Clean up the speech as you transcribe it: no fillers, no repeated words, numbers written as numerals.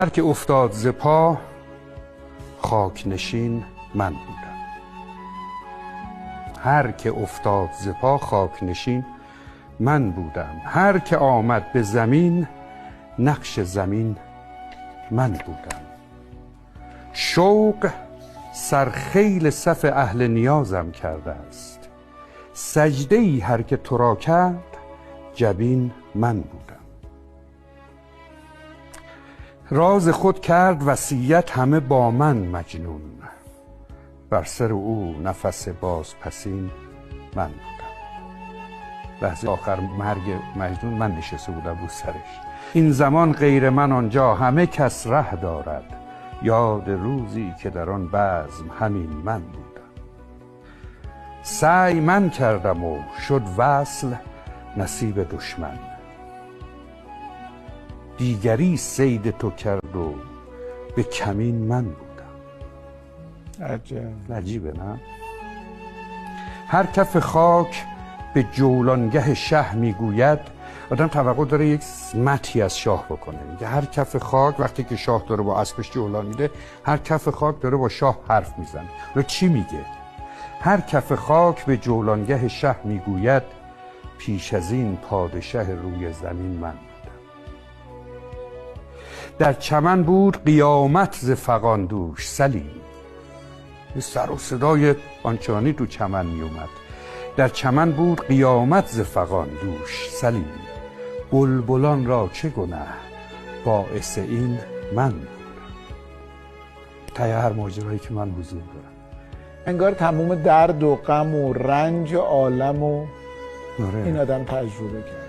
هر که افتاد ز پا خاک نشین من بودم. هر که افتاد ز پا خاک نشین من بودم. هر که آمد به زمین نقش زمین من بودم. شوق سرخیل صف اهل نیازم کرده است. سجده ای هر که تو را کرد جبین من بودم. راز خود کرد وصیت همه با من مجنون. بر سر او نفس بازپسین من بودم. لحظه آخر مرگ مجنون من نشسته بودم رو سرش. این زمان غیر من آنجا همه کس ره دارد. یاد روزی که در آن بزم همین من بودم. سعی من کردم و شد وصل نصیب دشمن. دیگری صید تو کرد و به کمین من بودم. عجیبه نه؟ هر کف خاک به جولانگه شه میگوید. آدم توقع داره یک مدحی از شاه بکنه. میگه هر کف خاک، وقتی که شاه داره با اسبش جولان میده، هر کف خاک داره با شاه حرف میزنه. رو چی میگه؟ هر کف خاک به جولانگه شه میگوید. پیش از این پادشه روی زمین من بودم. در چمن بود قیامت ز فغان دوش سلیم. سر و صدای آنچنانی تو چمن می اومد. در چمن بود قیامت ز فغان دوش سلیم. بلبلان را چه گنه باعث این من بودم. ته هر ماجرایی که من حضور دارم انگار تموم درد و غم و رنج عالم و این آدم تجربه کرد.